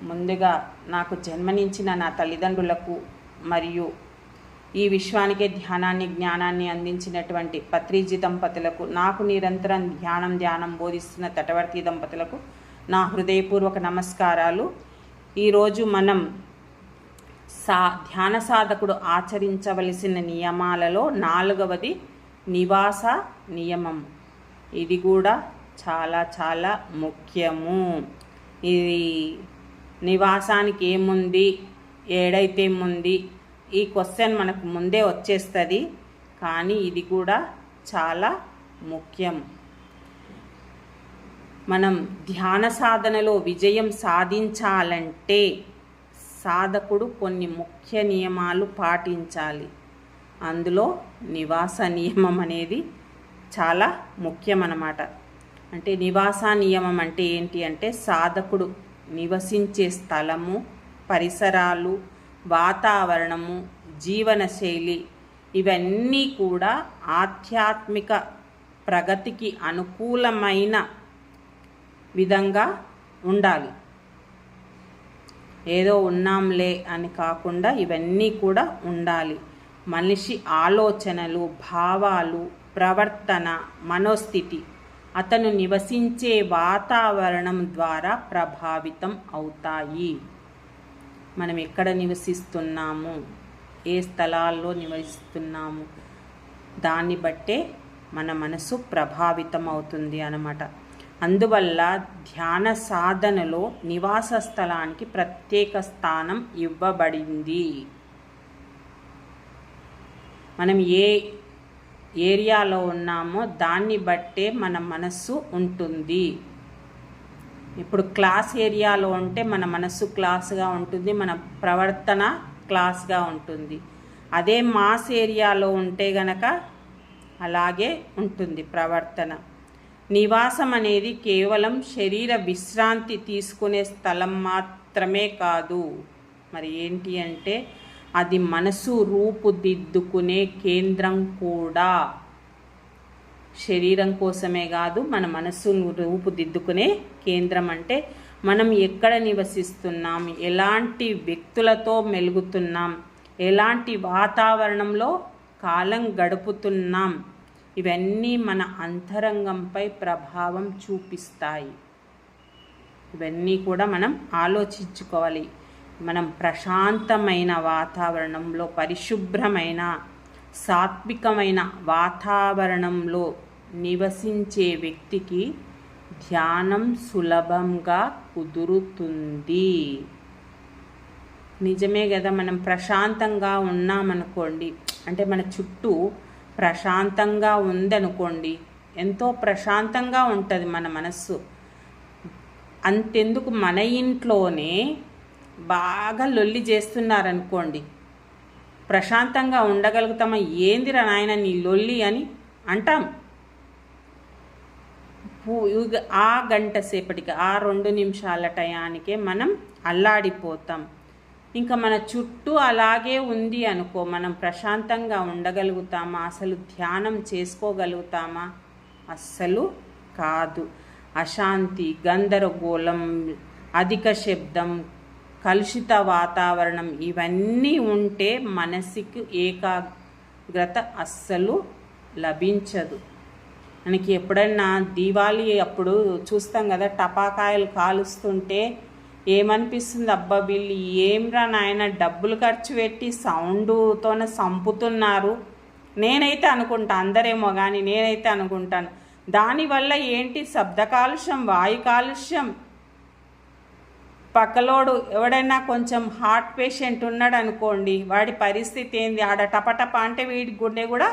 ముందుగా నాకు జన్మనించిన నా తల్లిదండ్రులకు మరియు ఈ విశ్వానికే ధ్యానాన్ని జ్ఞానాన్ని అందించినటువంటి పత్రిజీ దంపతులకు, నాకు నిరంతరం ధ్యానం బోధిస్తున్న తటవర్తి దంపతులకు నా హృదయపూర్వక నమస్కారాలు. ఈరోజు మనం ధ్యాన సాధకుడు ఆచరించవలసిన నియమాలలో 4వది నివాస నియమం. ఇది కూడా చాలా చాలా ముఖ్యము. ఇది నివాసానికి ఏముంది, ఏడైతే ఏముంది, ఈ క్వశ్చన్ మనకు ముందే వచ్చేస్తుంది. కానీ ఇది కూడా చాలా ముఖ్యం. మనం ధ్యాన సాధనలో విజయం సాధించాలంటే సాధకుడు కొన్ని ముఖ్య నియమాలు పాటించాలి. అందులో నివాస నియమం అనేది చాలా ముఖ్యమన్నమాట. అంటే నివాస నియమం అంటే ఏంటి అంటే సాధకుడు నివసించే స్థలము, పరిసరాలు, వాతావరణము, జీవనశైలి ఇవన్నీ కూడా ఆధ్యాత్మిక ప్రగతికి అనుకూలమైన విధంగా ఉండాలి. ఏదో ఉన్నాంలే అని కాకుండా ఇవన్నీ కూడా ఉండాలి. మనిషి ఆలోచనలు, భావాలు, ప్రవర్తన, మనోస్థితి అతను నివసించే వాతావరణం ద్వారా ప్రభావితం అవుతాయి. మనం ఎక్కడ నివసిస్తున్నాము, ఏ స్థలాల్లో నివసిస్తున్నాము, దాన్ని బట్టే మన మనసు ప్రభావితం అవుతుంది అన్నమాట. అందువల్ల ధ్యాన సాధనలో నివాస స్థలానికి ప్రత్యేక స్థానం ఇవ్వబడింది. మనం ఏ ఏరియాలో ఉన్నామో దాన్ని బట్టే మన మనస్సు ఉంటుంది. ఇప్పుడు క్లాస్ ఏరియాలో ఉంటే మన మనస్సు క్లాస్గా ఉంటుంది, మన ప్రవర్తన క్లాస్గా ఉంటుంది. అదే మాస్ ఏరియాలో ఉంటే గనక అలాగే ఉంటుంది ప్రవర్తన. నివాసం అనేది కేవలం శరీర విశ్రాంతి తీసుకునే స్థలం మాత్రమే కాదు. మరి ఏంటి అంటే అది మనసు రూపుదిద్దుకునే కేంద్రం కూడా. శరీరం కోసమే కాదు, మన మనస్సును రూపుదిద్దుకునే కేంద్రం. అంటే మనం ఎక్కడ నివసిస్తున్నాం, ఎలాంటి వ్యక్తులతో మెలుగుతున్నాం, ఎలాంటి వాతావరణంలో కాలం గడుపుతున్నాం, ఇవన్నీ మన అంతరంగంపై ప్రభావం చూపిస్తాయి. ఇవన్నీ కూడా మనం ఆలోచించుకోవాలి. మనం ప్రశాంతమైన వాతావరణంలో, పరిశుభ్రమైన సాత్వికమైన వాతావరణంలో నివసించే వ్యక్తికి ధ్యానం సులభంగా కుదురుతుంది. నిజమే కదా. మనం ప్రశాంతంగా ఉన్నామనుకోండి, అంటే మన చుట్టూ ప్రశాంతంగా ఉందనుకోండి, ఎంతో ప్రశాంతంగా ఉంటుంది మన మనస్సు. అంతెందుకు మన ఇంట్లోనే బాగా లొల్లి చేస్తున్నారనుకోండి, ప్రశాంతంగా ఉండగలుగుతామా? ఏందిరా నాయన నీ లొల్లి అని అంటాం. ఆ గంట సేపటికి, ఆ 2 నిమిషాల టయానికే మనం అల్లాడిపోతాం. ఇంకా మన చుట్టూ అలాగే ఉంది అనుకో, మనం ప్రశాంతంగా ఉండగలుగుతామా? అసలు ధ్యానం చేసుకోగలుగుతామా? అస్సలు కాదు. అశాంతి, గందరగోళం, అధిక శబ్దం, కలుషిత వాతావరణం ఇవన్నీ ఉంటే మనసుకి ఏకాగ్రత అస్సలు లభించదు. మనకి ఎప్పుడైనా దీవాళీ అప్పుడు చూస్తాం కదా, టపాకాయలు కాలుస్తుంటే ఏమనిపిస్తుంది? అబ్బా వీళ్ళు ఏమ్రా నాయన డబ్బులు ఖర్చు పెట్టి సౌండ్తోనే చంపుతున్నారు. నేనైతే అనుకుంటా, అందరేమో కానీ నేనైతే అనుకుంటాను, దానివల్ల ఏంటి శబ్ద కాలుష్యం, వాయు కాలుష్యం. పక్కలోడు ఎవడైనా కొంచెం హార్ట్ పేషెంట్ ఉన్నాడు అనుకోండి, వాడి పరిస్థితి ఏంది? ఆడ టపటప అంటే వీడి గుండె కూడా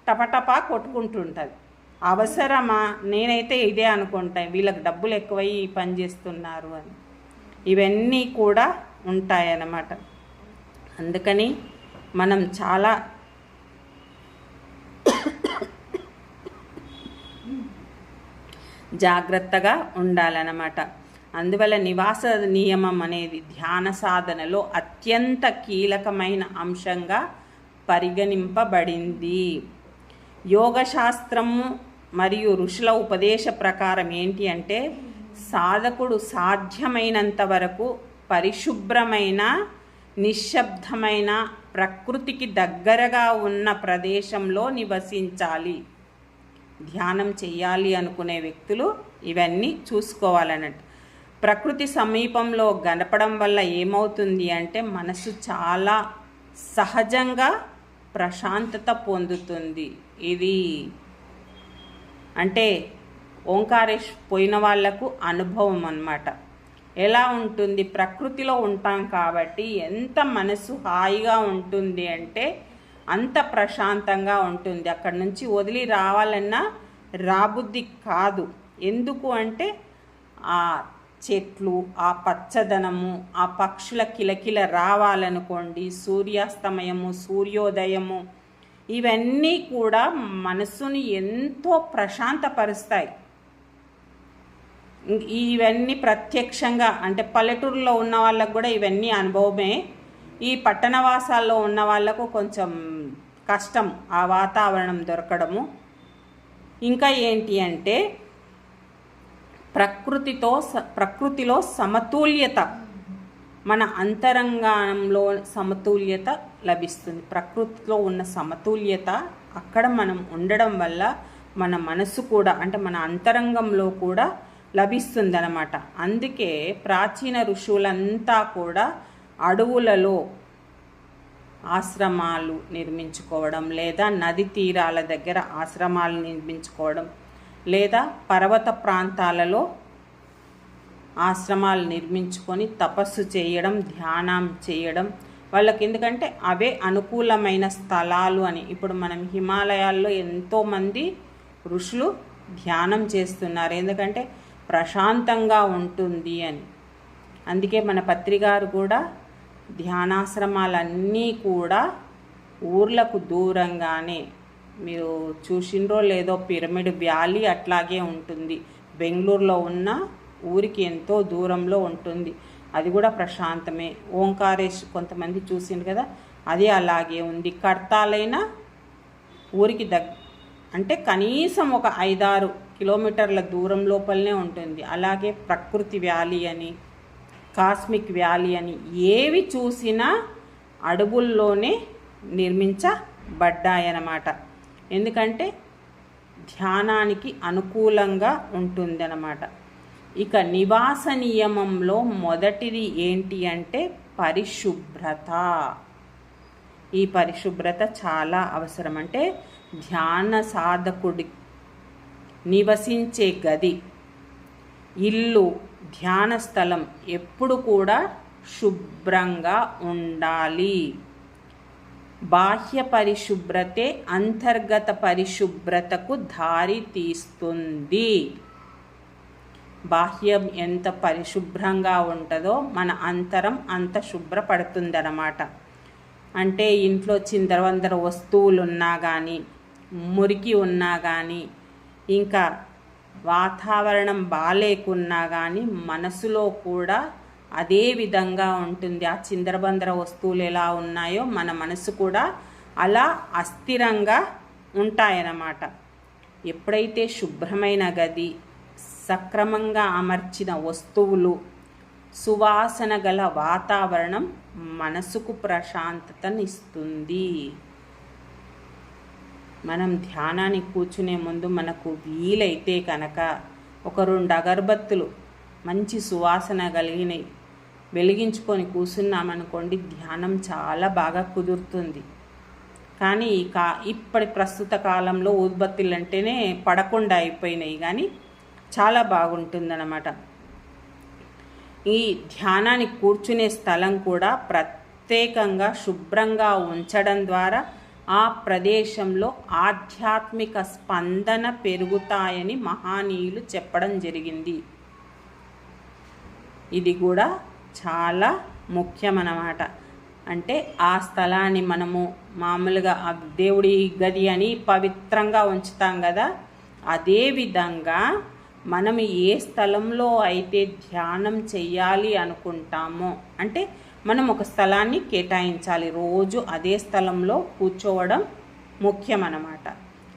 టపటపా కొట్టుకుంటుంటుంది. అవసరమా? నేనైతే ఇదే అనుకుంటాను, వీళ్ళకి డబ్బులు ఎక్కువై ఈ పని చేస్తున్నారు అని. ఇవన్నీ కూడా ఉంటాయన్నమాట. అందుకని మనం చాలా జాగ్రత్తగా ఉండాలన్నమాట. అందువల్ల నివాస నియమం అనేది ధ్యాన సాధనలో అత్యంత కీలకమైన అంశంగా పరిగణింపబడింది. యోగశాస్త్రము మరియు ఋషుల ఉపదేశ ప్రకారం ఏంటి అంటే సాధకుడు సాధ్యమైనంత వరకు పరిశుభ్రమైన నిశ్శబ్దమైన ప్రకృతికి దగ్గరగా ఉన్న ప్రదేశంలో నివసించాలి. ధ్యానం చేయాలి అనుకునే వ్యక్తులు ఇవన్నీ చూసుకోవాలన్నట్టు. ప్రకృతి సమీపంలో గడపడం వల్ల ఏమవుతుంది అంటే మనసు చాలా సహజంగా ప్రశాంతత పొందుతుంది. ఇది అంటే ఓంకారేష్ పోయిన వాళ్లకు అనుభవం అన్నమాట. ఎలా ఉంటుంది, ప్రకృతిలో ఉంటాం కాబట్టి ఎంత మనసు హాయిగా ఉంటుంది అంటే అంత ప్రశాంతంగా ఉంటుంది. అక్కడి నుంచి వదిలి రావాలన్నా రాబుద్ది కాదు. ఎందుకు అంటే ఆ చెట్లు, ఆ పచ్చదనము, ఆ పక్షుల కిలకిల రావాలనుకోండి, సూర్యాస్తమయము, సూర్యోదయము, ఇవన్నీ కూడా మనసుని ఎంతో ప్రశాంతపరుస్తాయి. ఇవన్నీ ప్రత్యక్షంగా అంటే పల్లెటూరులో ఉన్న వాళ్ళకు కూడా ఇవన్నీ అనుభవమే. ఈ పట్టణవాసాల్లో ఉన్న వాళ్ళకు కొంచెం కష్టం ఆ వాతావరణం దొరకడము. ఇంకా ఏంటి అంటే ప్రకృతిలో సమతుల్యత, మన అంతరంగంలో సమతుల్యత లభిస్తుంది. ప్రకృతిలో ఉన్న సమతుల్యత అక్కడ మనం ఉండడం వల్ల మన మనసు కూడా అంటే మన అంతరంగంలో కూడా లభిస్తుందన్నమాట. అందుకే ప్రాచీన ఋషులంతా కూడా అడవులలో ఆశ్రమాలు నిర్మించుకోవడం, లేదా నది తీరాల దగ్గర ఆశ్రమాలు నిర్మించుకోవడం, లేదా పర్వత ప్రాంతాలలో ఆశ్రమాలు నిర్మించుకొని తపస్సు చేయడం, ధ్యానం చేయడం వాళ్ళకి. ఎందుకంటే అవే అనుకూలమైన స్థలాలు అని. ఇప్పుడు మనం హిమాలయాల్లో ఎంతోమంది ఋషులు ధ్యానం చేస్తున్నారు, ఎందుకంటే ప్రశాంతంగా ఉంటుంది అని. అందుకే మన పత్రిగారు కూడా ధ్యానాశ్రమాలన్నీ కూడా ఊర్లకు దూరంగానే, మీరు చూసిండ్రో లేదో పిరమిడ్ వ్యాలీ అట్లాగే ఉంటుంది. బెంగళూరులో ఉన్న ఊరికి ఎంతో దూరంలో ఉంటుంది, అది కూడా ప్రశాంతమే. ఓంకారేష్ కొంతమంది చూసిండ్రు కదా, అది అలాగే ఉంది. కర్తాలైన ఊరికి అంటే కనీసం ఒక 5-6 కిలోమీటర్ల దూరం లోపలనే ఉంటుంది. అలాగే ప్రకృతి వ్యాలీ అని, కాస్మిక్ వ్యాలీ అని ఏవి చూసినా అడవుల్లోనే నిర్మించబడ్డాయన్నమాట. ఎందుకంటే ధ్యానానికి అనుకూలంగా ఉంటుందన్నమాట. ఇక నివాస నియమంలో మొదటిది ఏంటి అంటే పరిశుభ్రత. ఈ పరిశుభ్రత చాలా అవసరం. అంటే ధ్యాన సాధకుడి నివసించే గది, ఇల్లు, ధ్యాన స్థలం ఎప్పుడు కూడా శుభ్రంగా ఉండాలి. బాహ్య పరిశుభ్రతే అంతర్గత పరిశుభ్రతకు దారి తీస్తుంది. బాహ్యం ఎంత పరిశుభ్రంగా ఉంటుందో మన అంతరం అంత శుభ్రపడుతుందన్నమాట. అంటే ఇంట్లో చిందరవందర వస్తువులు ఉన్నా కానీ, మురికి ఉన్నా కానీ, ఇంకా వాతావరణం బాలేకున్నా కానీ మనసులో కూడా అదే విధంగా ఉంటుంది. ఆ చిందరబందర వస్తువులు ఎలా ఉన్నాయో మన మనసు కూడా అలా అస్థిరంగా ఉంటాయన్నమాట. ఎప్పుడైతే శుభ్రమైన గది, సక్రమంగా అమర్చిన వస్తువులు, సువాసన గల వాతావరణం మనసుకు ప్రశాంతతనిస్తుంది. మనం ధ్యానానికి కూర్చునే ముందు మనకు వీలైతే కనుక ఒక 2 అగరబత్తులు మంచి సువాసన కలిగినవి వెలిగించుకొని కూర్చున్నామనుకోండి, ధ్యానం చాలా బాగా కుదురుతుంది. కానీ ఇప్పటి ప్రస్తుత కాలంలో ఊదుబత్తులు అంటేనే పడకుండా అయిపోయినాయి, కానీ చాలా బాగుంటుందన్నమాట. ఈ ధ్యానానికి కూర్చునే స్థలం కూడా ప్రత్యేకంగా శుభ్రంగా ఉంచడం ద్వారా ఆ ప్రదేశంలో ఆధ్యాత్మిక స్పందన పెరుగుతాయని మహనీయులు చెప్పడం జరిగింది. ఇది కూడా చాలా ముఖ్యమన్నమాట. అంటే ఆ స్థలాన్ని మనము మామూలుగా దేవుడి గది అని పవిత్రంగా ఉంచుతాం కదా, అదేవిధంగా మనం ఏ స్థలంలో అయితే ధ్యానం చెయ్యాలి అనుకుంటామో, అంటే మనం ఒక స్థలాన్ని కేటాయించాలి, రోజు అదే స్థలంలో కూర్చోవడం ముఖ్యమన్నమాట.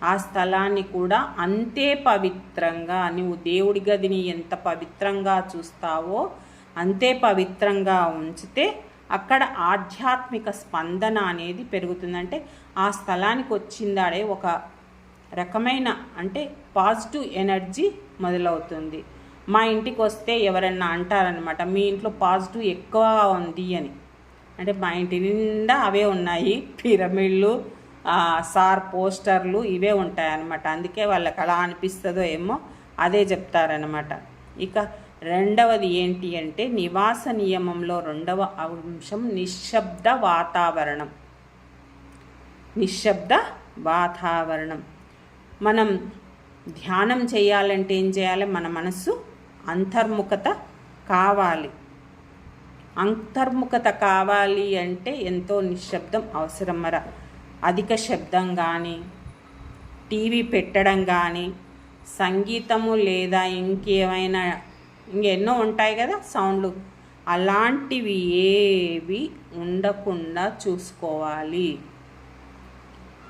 ఆ స్థలాన్ని కూడా అంతే పవిత్రంగా, నువ్వు దేవుడి గదిని ఎంత పవిత్రంగా చూస్తావో అంతే పవిత్రంగా ఉంచితే అక్కడ ఆధ్యాత్మిక స్పందన అనేది పెరుగుతుందంటే ఆ స్థలానికి వచ్చిందాడే ఒక రకమైన అంటే పాజిటివ్ ఎనర్జీ మొదలవుతుంది. మా ఇంటికి వస్తే ఎవరన్నా అంటారనమాట, మీ ఇంట్లో పాజిటివ్ ఎక్కువ ఉంది అని. అంటే మా ఇంటి నిండా అవే ఉన్నాయి, పిరమిడ్లు, సార్ పోస్టర్లు ఇవే ఉంటాయన్నమాట. అందుకే వాళ్ళకి అలా అనిపిస్తుందో ఏమో, అదే చెప్తారనమాట. ఇక రెండవది ఏంటి అంటే నివాస నియమంలో రెండవ అంశం నిశ్శబ్ద వాతావరణం. నిశ్శబ్ద వాతావరణం. మనం ధ్యానం చేయాలంటే ఏం చేయాలి? మన మనస్సు అంతర్ముఖత కావాలి. అంతర్ముఖత కావాలి అంటే ఎంతో నిశ్శబ్దం అవసరం. మరి అధిక శబ్దం కానీ, టీవీ పెట్టడం కానీ, సంగీతము లేదా ఇంకెన్నో ఉంటాయి కదా సౌండ్లు, అలాంటివి ఏవి ఉండకుండా చూసుకోవాలి.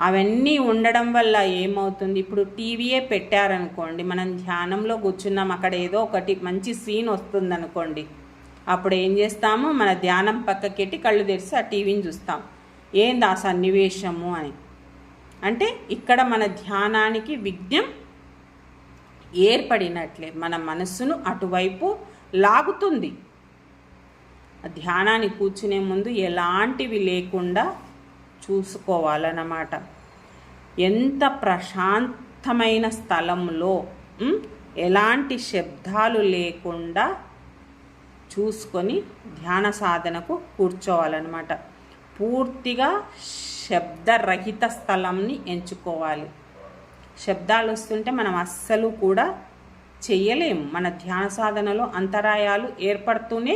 అవన్నీ ఉండడం వల్ల ఏమవుతుంది? ఇప్పుడు టీవీయే పెట్టారనుకోండి, మనం ధ్యానంలో కూర్చున్నాం, అక్కడ ఏదో ఒకటి మంచి సీన్ వస్తుంది అనుకోండి, అప్పుడు ఏం చేస్తాము? మన ధ్యానం పక్కకెట్టి కళ్ళు తెరిచి ఆ టీవీని చూస్తాం. ఏంది ఆ సన్నివేశము అని. అంటే ఇక్కడ మన ధ్యానానికి విఘ్నం ఏర్పడినట్లే, మన మనస్సును అటువైపు లాగుతుంది. ధ్యానాన్ని కూర్చునే ముందు ఎలాంటివి లేకుండా చూసుకోవాలన్నమాట. ఎంత ప్రశాంతమైన స్థలంలో ఎలాంటి శబ్దాలు లేకుండా చూసుకొని ధ్యాన సాధనకు కూర్చోవాలన్నమాట. పూర్తిగా శబ్దరహిత స్థలంని ఎంచుకోవాలి. శబ్దాలు వస్తుంటే మనం అస్సలు కూడా చెయ్యలేము. మన ధ్యాన సాధనలో అంతరాయాలు ఏర్పడుతూనే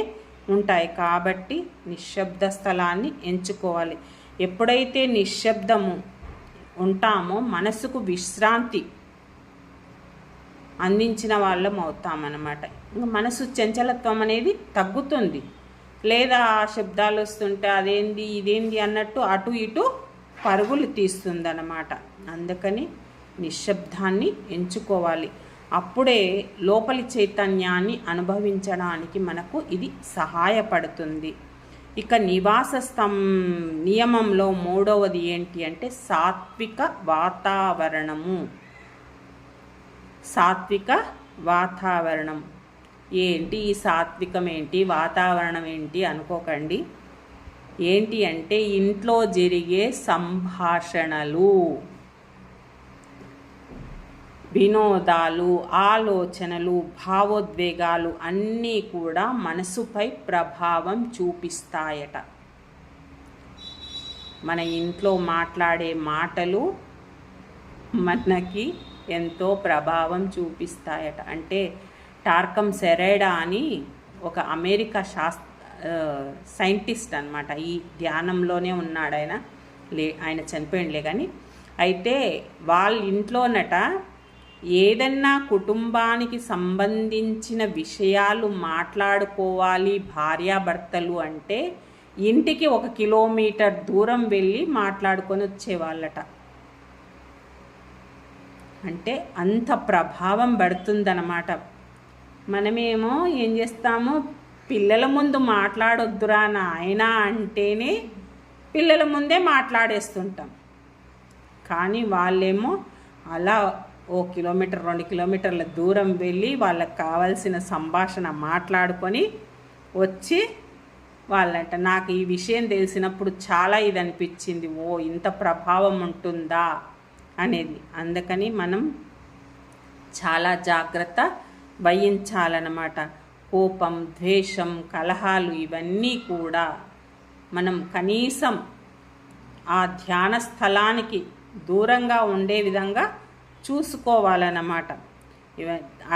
ఉంటాయి. కాబట్టి నిశ్శబ్ద స్థలాన్ని ఎంచుకోవాలి. ఎప్పుడైతే నిశ్శబ్దము ఉంటామో మనసుకు విశ్రాంతి అందించిన వాళ్ళం అవుతామన్నమాట. ఇంకా మనసు చంచలత్వం అనేది తగ్గుతుంది. లేదా ఆ శబ్దాలు వస్తుంటే అదేంది ఇదేంది అన్నట్టు అటు ఇటు పరుగులు తీస్తుందన్నమాట. అందుకని నిశ్శబ్దాన్ని ఎంచుకోవాలి. అప్పుడే లోపలి చైతన్యాన్ని అనుభవించడానికి మనకు ఇది సహాయపడుతుంది. ఇక నివాస నియమంలో మూడవది ఏంటి అంటే సాత్విక వాతావరణము. సాత్విక వాతావరణం ఏంటి? ఈ సాత్వికం ఏంటి, వాతావరణం ఏంటి అనుకోకండి. ఏంటి అంటే ఇంట్లో జరిగే సంభాషణలు, వినోదాలు, ఆలోచనలు, భావోద్వేగాలు అన్నీ కూడా మనసుపై ప్రభావం చూపిస్తాయట. మన ఇంట్లో మాట్లాడే మాటలు మనకి ఎంతో ప్రభావం చూపిస్తాయట. అంటే టార్కమ్ సెరైడా అని ఒక అమెరికా సైంటిస్ట్ అనమాట. ఈ ధ్యానంలోనే ఉన్నాడు ఆయన. ఆయన చనిపోయిండలే కానీ. అయితే వాళ్ళ ఇంట్లోనట ఏదన్నా కుటుంబానికి సంబంధించిన విషయాలు మాట్లాడుకోవాలి భార్యాభర్తలు అంటే ఇంటికి 1 కిలోమీటర్ దూరం వెళ్ళి మాట్లాడుకొని వచ్చేవాళ్ళట. అంటే అంత ప్రభావం పడుతుందన్నమాట. మనమేమో ఏం చేస్తాము? పిల్లల ముందు మాట్లాడొద్దురా నాయనా అంటేనే పిల్లల ముందే మాట్లాడేస్తుంటాం. కానీ వాళ్ళేమో అలా 1 కిలోమీటర్ 2 కిలోమీటర్ల దూరం వెళ్ళి వాళ్ళకి కావాల్సిన సంభాషణ మాట్లాడుకొని వచ్చి వాళ్ళంట నాకు ఈ విషయం తెలిసినప్పుడు చాలా ఇది అనిపించింది, ఓ ఇంత ప్రభావం ఉంటుందా అనేది. అందుకని మనం చాలా జాగ్రత్త వహించాలన్నమాట. కోపం, ద్వేషం, కలహాలు ఇవన్నీ కూడా మనం కనీసం ఆ ధ్యాన స్థలానికి దూరంగా ఉండే విధంగా చూసుకోవాలన్నమాట.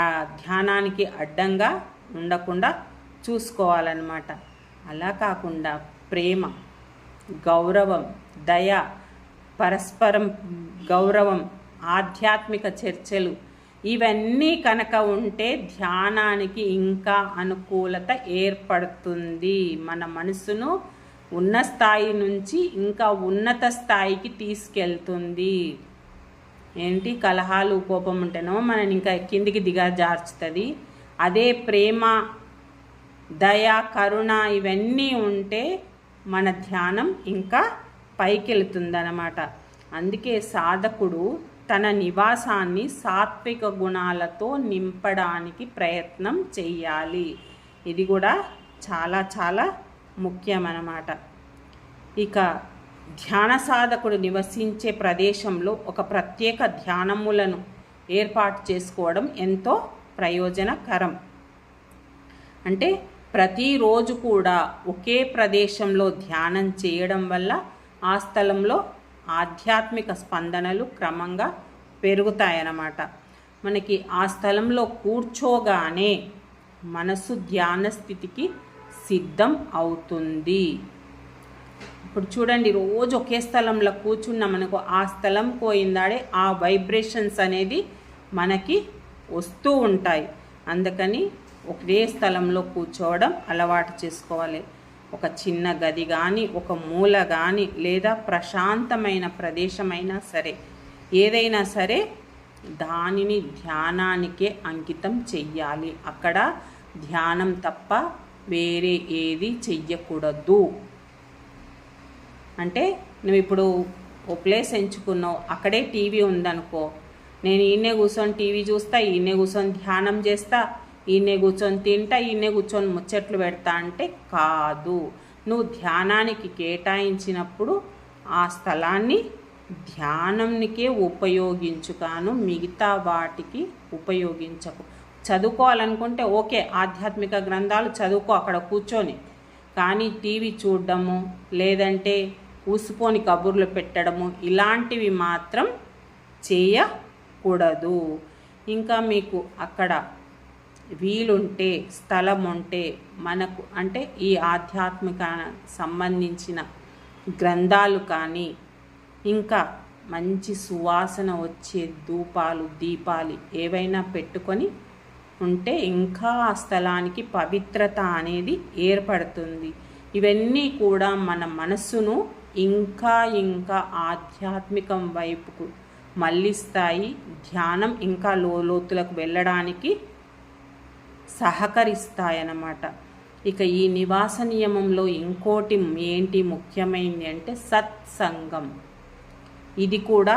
ఆ ధ్యానానికి అడ్డంగా ఉండకుండా చూసుకోవాలన్నమాట. అలా కాకుండా ప్రేమ, గౌరవం, దయ, పరస్పరం గౌరవం, ఆధ్యాత్మిక చర్చలు ఇవన్నీ కనుక ఉంటే ధ్యానానికి ఇంకా అనుకూలత ఏర్పడుతుంది. మన మనసును ఉన్న స్థాయి నుంచి ఇంకా ఉన్నత స్థాయికి తీసుకెళ్తుంది. ఏంటి కలహాలు, కోపం ఉంటేనో మనని ఇంకా కిందికి దిగజార్చుతుంది. అదే ప్రేమ, దయ, కరుణ ఇవన్నీ ఉంటే మన ధ్యానం ఇంకా పైకెళ్తుందన్నమాట. అందుకే సాధకుడు తన నివాసాన్ని సాత్విక గుణాలతో నింపడానికి ప్రయత్నం చెయ్యాలి. ఇది కూడా చాలా చాలా ముఖ్యమన్నమాట. ఇక ధ్యాన సాధకుడు నివసించే ప్రదేశంలో ఒక ప్రత్యేక ధ్యానములను ఏర్పాటు చేసుకోవడం ఎంతో ప్రయోజనకరం. అంటే ప్రతిరోజు కూడా ఒకే ప్రదేశంలో ధ్యానం చేయడం వల్ల ఆ స్థలంలో ఆధ్యాత్మిక స్పందనలు క్రమంగా పెరుగుతాయన్నమాట. మనకి ఆ స్థలంలో కూర్చోగానే మనసు ధ్యాన స్థితికి సిద్ధం అవుతుంది. ఇప్పుడు చూడండి, రోజు ఒకే స్థలంలో కూర్చున్న మనకు ఆ స్థలం పోయిందాడే ఆ వైబ్రేషన్స్ అనేది మనకి వస్తూ ఉంటాయి. అందుకని ఒకే స్థలంలో కూర్చోవడం అలవాటు చేసుకోవాలి. ఒక చిన్న గది కానీ, ఒక మూల కానీ, లేదా ప్రశాంతమైన ప్రదేశమైనా సరే, ఏదైనా సరే దానిని ధ్యానానికే అంకితం చెయ్యాలి. అక్కడ ధ్యానం తప్ప వేరే ఏది చెయ్యకూడదు. అంటే నువ్వు ఇప్పుడు ఓ ప్లేస్ ఎంచుకున్నావు, అక్కడే టీవీ ఉందనుకో, నేను ఈయనే కూర్చొని టీవీ చూస్తా, ఈయనే కూర్చొని ధ్యానం చేస్తా, ఈయనే కూర్చొని తింటా, ఈయనే కూర్చొని ముచ్చట్లు పెడతా అంటే కాదు. నువ్వు ధ్యానానికి కేటాయించినప్పుడు ఆ స్థలాన్ని ధ్యానంనికే ఉపయోగించుకాను, మిగతా వాటికి ఉపయోగించకు. చదువుకోవాలనుకుంటే ఓకే, ఆధ్యాత్మిక గ్రంథాలు చదువుకో అక్కడ కూర్చొని. కానీ టీవీ చూడడము, లేదంటే ఊసిపోని కబుర్లు పెట్టడము ఇలాంటివి మాత్రం చేయకూడదు. ఇంకా మీకు అక్కడ వీలుంటే, స్థలం ఉంటే, మనకు అంటే ఈ ఆధ్యాత్మిక సంబంధించిన గ్రంథాలు కానీ, ఇంకా మంచి సువాసన వచ్చే ధూపాలు, దీపాలు ఏవైనా పెట్టుకొని ఉంటే ఇంకా ఆ స్థలానికి పవిత్రత అనేది ఏర్పడుతుంది. ఇవన్నీ కూడా మన మనస్సును ఇంకా ఇంకా ఆధ్యాత్మికం వైపుకు మళ్ళిస్తాయి. ధ్యానం ఇంకా లోతులకు వెళ్ళడానికి సహకరిస్తాయన్నమాట. ఇక ఈ నివాస నియమంలో ఇంకోటి ఏంటి ముఖ్యమైనది అంటే సత్సంగం. ఇది కూడా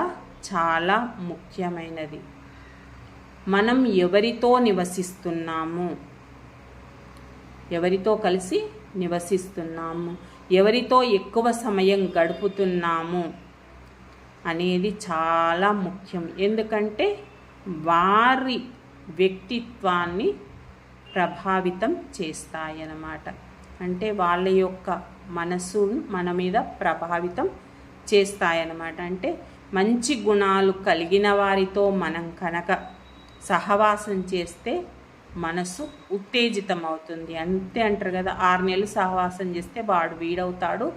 చాలా ముఖ్యమైనది. మనం ఎవరితో నివసిస్తున్నాము, ఎవరితో కలిసి నివసిస్తున్నాము, ఎవరితో ఎక్కువ సమయం గడుపుతున్నాము అనేది చాలా ముఖ్యం. ఎందుకంటే వారి వ్యక్తిత్వాన్ని ప్రభావితం చేస్తాయన్నమాట. అంటే వాళ్ళ యొక్క మనసును మన మీద ప్రభావితం చేస్తాయన్నమాట. అంటే మంచి గుణాలు కలిగిన వారితో మనం కనుక సహవాసం చేస్తే మనసు ఉత్తేజితం అవుతుంది. అంతే అంటారు కదా, 6 నెలలు సహవాసం చేస్తే వాడు వీడవుతాడు,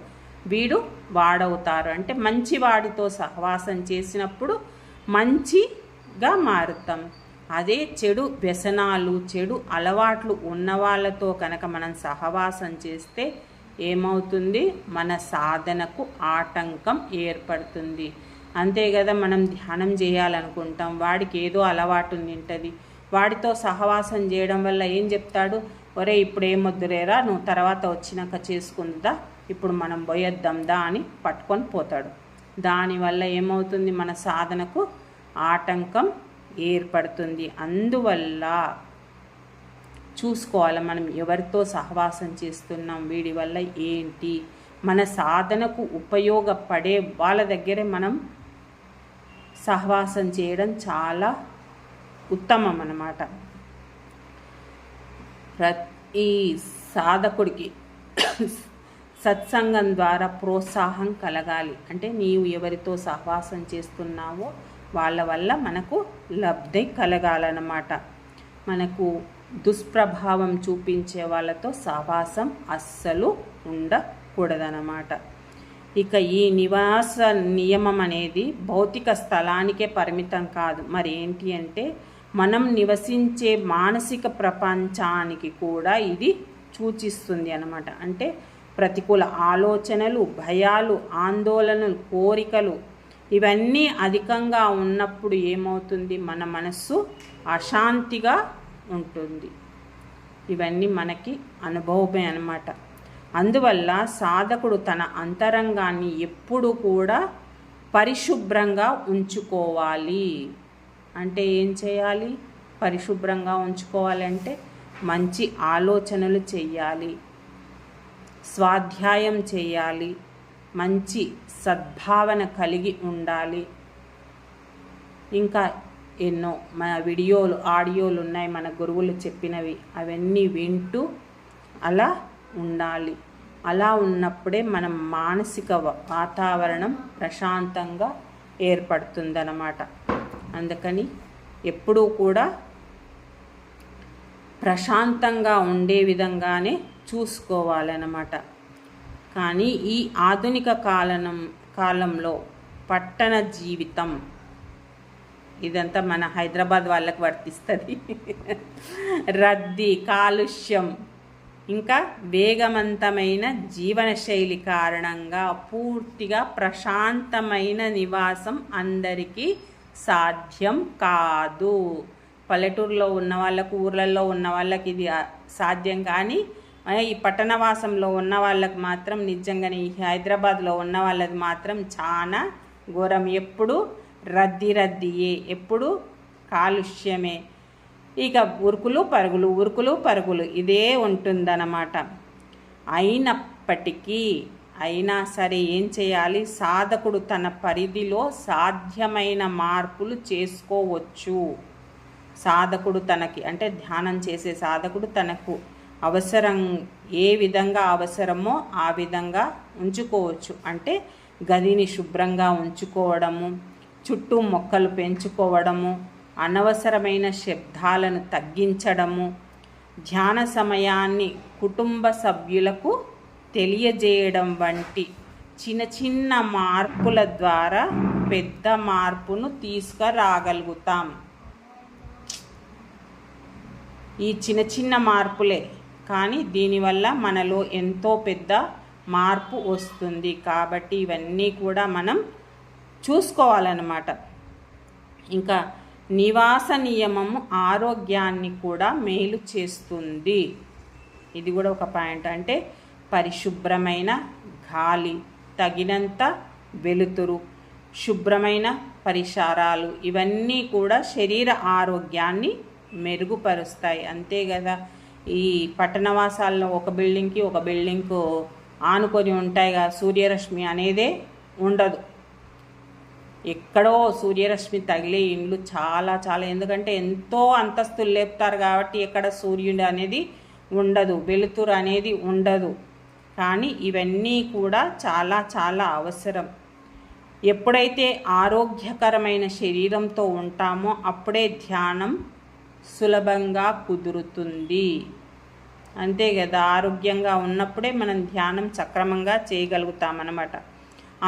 వీడు వాడవుతారు. అంటే మంచి వాడితో సహవాసం చేసినప్పుడు మంచిగా మారుతాం. అదే చెడు వ్యసనాలు, చెడు అలవాట్లు ఉన్న వాళ్ళతో కనుక మనం సహవాసం చేస్తే ఏమవుతుంది, మన సాధనకు ఆటంకం ఏర్పడుతుంది. అంతే కదా, మనం ధ్యానం చేయాలనుకుంటాం, వాడికి ఏదో అలవాటు ఉంటుంది, వాడితో సహవాసం చేయడం వల్ల ఏం చెప్తాడు, ఒరే ఇప్పుడు ఏమొద్దురేరా, నువ్వు తర్వాత వచ్చినాక చేసుకుందా, ఇప్పుడు మనం పోయొద్దాందా అని పట్టుకొని పోతాడు. దానివల్ల ఏమవుతుంది, మన సాధనకు ఆటంకం ఏర్పడుతుంది. అందువల్ల చూసుకోవాలి మనం ఎవరితో సహవాసం చేస్తున్నాం, వీడి వల్ల ఏంటి, మన సాధనకు ఉపయోగపడే వాళ్ళ దగ్గరే మనం సహవాసం చేయడం చాలా ఉత్తమం అన్నమాట. ప్రతి సాధకుడికి సత్సంగం ద్వారా ప్రోత్సాహం కలగాలి. అంటే నీవు ఎవరితో సహవాసం చేస్తున్నావో వాళ్ళ వల్ల మనకు లబ్ధి కలగాలన్నమాట. మనకు దుష్ప్రభావం చూపించే వాళ్ళతో సహవాసం అస్సలు ఉండకూడదన్నమాట. ఇక ఈ నివాస నియమం అనేది భౌతిక స్థలానికే పరిమితం కాదు, మరి ఏంటి అంటే మనం నివసించే మానసిక ప్రపంచానికి కూడా ఇది సూచిస్తుంది అన్నమాట. అంటే ప్రతికూల ఆలోచనలు, భయాలు, ఆందోళనలు, కోరికలు ఇవన్నీ అధికంగా ఉన్నప్పుడు ఏమవుతుంది, మన మనస్సు అశాంతిగా ఉంటుంది. ఇవన్నీ మనకి అనుభవమే అన్నమాట. అందువల్ల సాధకుడు తన అంతరంగాన్ని ఎప్పుడు కూడా పరిశుభ్రంగా ఉంచుకోవాలి. అంటే ఏం చేయాలి? పరిశుభ్రంగా ఉంచుకోవాలంటే మంచి ఆలోచనలు చేయాలి, స్వాధ్యాయం చేయాలి, మంచి సద్భావన కలిగి ఉండాలి. ఇంకా ఎన్నో మన వీడియోలు ఆడియోలు ఉన్నాయి మన గురువులు చెప్పినవి, అవన్నీ వింటూ అలా ఉండాలి. అలా ఉన్నప్పుడే మన మానసిక వాతావరణం ప్రశాంతంగా ఏర్పడుతుందన్నమాట. అందుకని ఎప్పుడూ కూడా ప్రశాంతంగా ఉండే విధంగానే చూసుకోవాలన్నమాట. కానీ ఈ ఆధునిక కాలంలో పట్టణ జీవితం, ఇదంతా మన హైదరాబాద్ వాళ్ళకి వర్తిస్తుంది. రద్దీ, కాలుష్యం, ఇంకా వేగవంతమైన జీవనశైలి కారణంగా పూర్తిగా ప్రశాంతమైన నివాసం అందరికీ సాధ్యం కాదు. పల్లెటూరులో ఉన్న వాళ్ళకు, ఊర్లలో ఉన్న వాళ్ళకి ఇది సాధ్యం. కానీ ఈ పట్టణవాసంలో ఉన్న వాళ్ళకి మాత్రం నిజంగానే, ఈ హైదరాబాద్లో ఉన్న వాళ్ళది మాత్రం చాలా ఘోరం. ఎప్పుడు రద్దీయే, ఎప్పుడు కాలుష్యమే, ఇక ఉరుకులు పరుగులు ఇదే ఉంటుందన్నమాట. అయినా సరే ఏం చేయాలి? సాధకుడు తన పరిధిలో సాధ్యమైన మార్పులు చేసుకోవచ్చు. సాధకుడు తనకి, అంటే ధ్యానం చేసే సాధకుడు తనకు అవసరం, ఏ విధంగా అవసరమో ఆ విధంగా ఉంచుకోవచ్చు. అంటే గదిని శుభ్రంగా ఉంచుకోవడము, చుట్టూ మొక్కలు పెంచుకోవడము, అనవసరమైన శబ్దాలను తగ్గించడము, ధ్యాన సమయాన్ని కుటుంబ సభ్యులకు తెలియజేయడం వంటి చిన్న మార్పుల ద్వారా పెద్ద మార్పును తీసుకురాగలుగుతాం. ఈ చిన్న మార్పులే, కానీ దీనివల్ల మనలో ఎంతో పెద్ద మార్పు వస్తుంది. కాబట్టి ఇవన్నీ కూడా మనం చూసుకోవాలన్నమాట. ఇంకా నివాస నియమము ఆరోగ్యాన్ని కూడా మేలు చేస్తుంది. ఇది కూడా ఒక పాయింట్. అంటే పరిశుభ్రమైన గాలి, తగినంత వెలుతురు, శుభ్రమైన పరిసరాలు, ఇవన్నీ కూడా శరీర ఆరోగ్యాన్ని మెరుగుపరుస్తాయి. అంతే కదా, ఈ పట్టణవాసాల్లో ఒక బిల్డింగ్కు ఆనుకొని ఉంటాయి కదా, సూర్యరశ్మి అనేదే ఉండదు. ఎక్కడో సూర్యరశ్మి తగిలే ఇండ్లు చాలా, ఎందుకంటే ఎంతో అంతస్తులు లేపుతారు కాబట్టి ఎక్కడ సూర్యుడు అనేది ఉండదు, వెలుతురు అనేది ఉండదు. కానీ ఇవన్నీ కూడా చాలా అవసరం. ఎప్పుడైతే ఆరోగ్యకరమైన శరీరంతో ఉంటామో అప్పుడే ధ్యానం సులభంగా కుదురుతుంది. అంతే కదా, ఆరోగ్యంగా ఉన్నప్పుడే మనం ధ్యానం సక్రమంగా చేయగలుగుతామన్నమాట.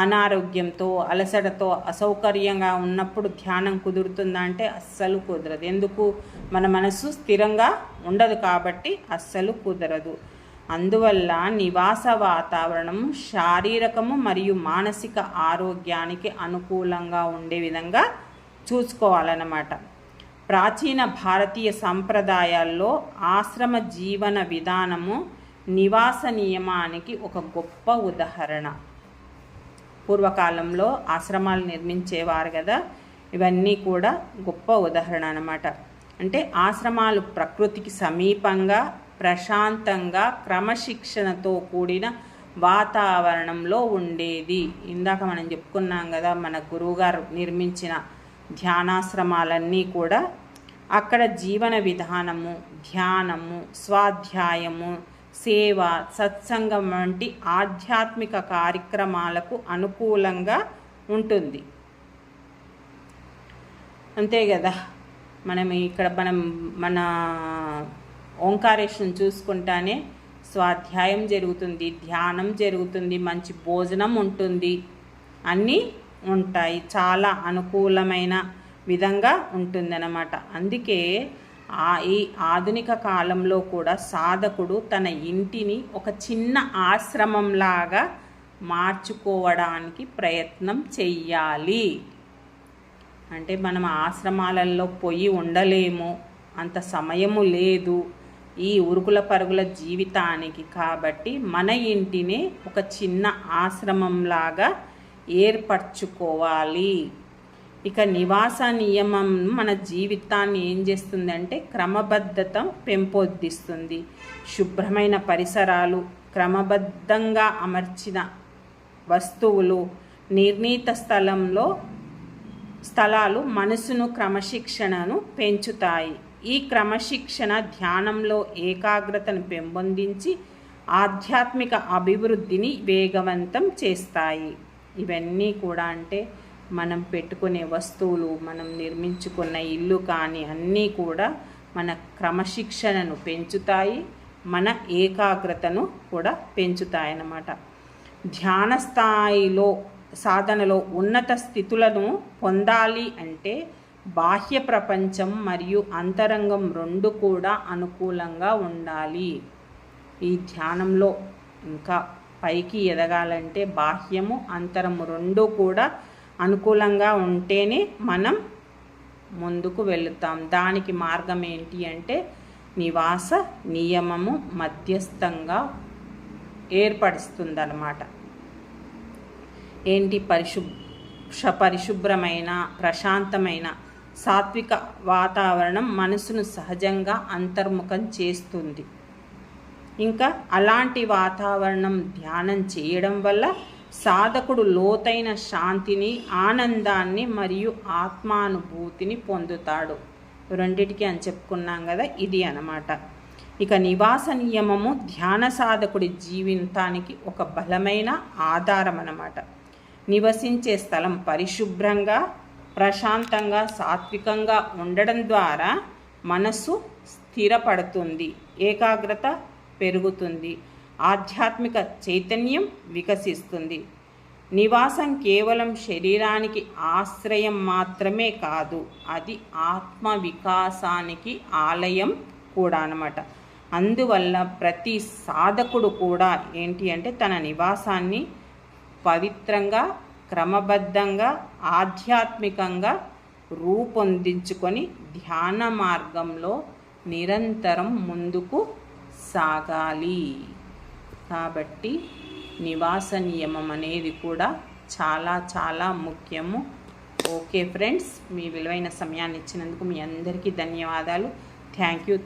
అనారోగ్యంతో, అలసటతో, అసౌకర్యంగా ఉన్నప్పుడు ధ్యానం కుదురుతుందా అంటే అస్సలు కుదరదు. ఎందుకు? మన మనసు స్థిరంగా ఉండదు కాబట్టి అస్సలు కుదరదు. అందువల్ల నివాస వాతావరణం శారీరకము మరియు మానసిక ఆరోగ్యానికి అనుకూలంగా ఉండే విధంగా చూసుకోవాలన్నమాట. ప్రాచీన భారతీయ సంప్రదాయాల్లో ఆశ్రమ జీవన విధానము నివాస నియమానికి ఒక గొప్ప ఉదాహరణ. పూర్వకాలంలో ఆశ్రమాలు నిర్మించేవారు కదా, ఇవన్నీ కూడా గొప్ప ఉదాహరణ అన్నమాట. అంటే ఆశ్రమాలు ప్రకృతికి సమీపంగా, ప్రశాంతంగా, క్రమశిక్షణతో కూడిన వాతావరణంలో ఉండేది. ఇందాక మనం చెప్పుకున్నాం కదా, మన గురువుగారు నిర్మించిన ధ్యానాశ్రమాలన్నీ కూడా అక్కడ జీవన విధానము, ధ్యానము, స్వాధ్యాయము, సేవ, సత్సంగం వంటి ఆధ్యాత్మిక కార్యక్రమాలకు అనుకూలంగా ఉంటుంది. అంతే కదా, మనం మన ఓంకారేశ్వరం చూసుకుంటానే స్వాధ్యాయం జరుగుతుంది, ధ్యానం జరుగుతుంది, మంచి భోజనం ఉంటుంది, అన్నీ ఉంటాయి. చాలా అనుకూలమైన విధంగా ఉంటుందన్నమాట. అందుకే ఈ ఆధునిక కాలంలో కూడా సాధకుడు తన ఇంటిని ఒక చిన్న ఆశ్రమంలాగా మార్చుకోవడానికి ప్రయత్నం చెయ్యాలి. అంటే మనం ఆశ్రమాలలో పోయి ఉండలేము, అంత సమయము లేదు, ఈ ఉరుకుల పరుగుల జీవితానికి. కాబట్టి మన ఇంటిని ఒక చిన్న ఆశ్రమంలాగా ఏర్పరచుకోవాలి. ఇక నివాస నియమం మన జీవితాన్ని ఏం చేస్తుందంటే క్రమబద్ధత పెంపొందిస్తుంది. శుభ్రమైన పరిసరాలు, క్రమబద్ధంగా అమర్చిన వస్తువులు, నిర్ణీత స్థలాలు మనసును క్రమశిక్షణను పెంచుతాయి. ఈ క్రమశిక్షణ ధ్యానంలో ఏకాగ్రతను పెంపొందించి ఆధ్యాత్మిక అభివృద్ధిని వేగవంతం చేస్తాయి. ఇవన్నీ కూడా అంటే మనం పెట్టుకునే వస్తువులు, మనం నిర్మించుకున్న ఇల్లు కానీ అన్నీ కూడా మన క్రమశిక్షణను పెంచుతాయి, మన ఏకాగ్రతను కూడా పెంచుతాయి అన్నమాట. ధ్యాన స్థాయిలో సాధనలో ఉన్నత స్థితులను పొందాలి అంటే బాహ్య ప్రపంచం మరియు అంతరంగం రెండు కూడా అనుకూలంగా ఉండాలి. ఈ ధ్యానంలో ఇంకా పైకి ఎదగాలంటే బాహ్యము అంతరము రెండు కూడా అనుకూలంగా ఉంటేనే మనం ముందుకు వెళుతాం. దానికి మార్గం ఏంటి అంటే నివాస నియమము మధ్యస్థంగా ఏర్పరుస్తుందన్నమాట. ఏంటి? పరిశుభ్రమైన ప్రశాంతమైన సాత్విక వాతావరణం మనసును సహజంగా అంతర్ముఖం చేస్తుంది. ఇంకా అలాంటి వాతావరణం ధ్యానం చేయడం వల్ల సాధకుడు లోతైన శాంతిని, ఆనందాన్ని మరియు ఆత్మానుభూతిని పొందుతాడు. రెండిటికి అని చెప్పుకున్నాం కదా, ఇది అన్నమాట. ఇక నివాస నియమము ధ్యాన సాధకుడి జీవితానికి ఒక బలమైన ఆధారం అన్నమాట. నివసించే స్థలం పరిశుభ్రంగా, ప్రశాంతంగా, సాత్వికంగా ఉండడం ద్వారా మనసు స్థిరపడుతుంది, ఏకాగ్రత పెరుగుతుంది, ఆధ్యాత్మిక చైతన్యం వికసిస్తుంది. నివాసం కేవలం శరీరానికి ఆశ్రయం మాత్రమే కాదు, అది ఆత్మ వికాసానికి ఆలయం కూడా అన్నమాట. అందువల్ల ప్రతి సాధకుడు కూడా ఏంటి అంటే తన నివాసాన్ని పవిత్రంగా, క్రమబద్ధంగా, ఆధ్యాత్మికంగా రూపొందించుకొని ధ్యాన మార్గంలో నిరంతరం ముందుకు సాగాలి. కాబట్టి నివాస నియమం అనేది కూడా చాలా చాలా ముఖ్యము. ఓకే ఫ్రెండ్స్, మీ విలువైన సమయాన్ని ఇచ్చినందుకు మీ అందరికీ ధన్యవాదాలు. Thank you.